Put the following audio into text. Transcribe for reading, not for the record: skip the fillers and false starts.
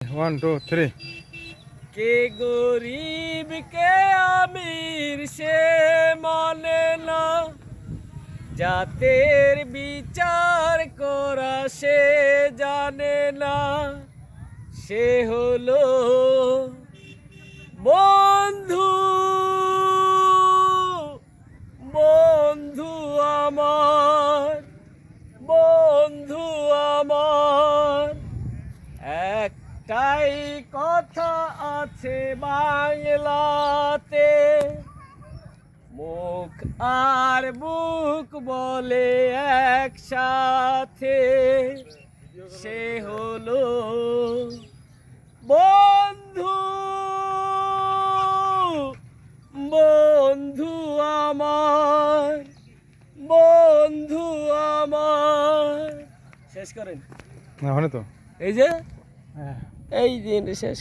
1 2 3 কে গরিব কে আমির সে মানে না, জাতের বিচার করা সে জানে না। সে হলো বন্ধু, বন্ধু আমার, বন্ধু আমার। একটাই কথা আছে বাংলাতে, মুখ আর বুক বলে একসাথে। সে হলো বন্ধু, বন্ধু আমার, বন্ধু আমার। শেষ করেন না হনে তো এই যে হ্যাঁ এই দিন শেষ।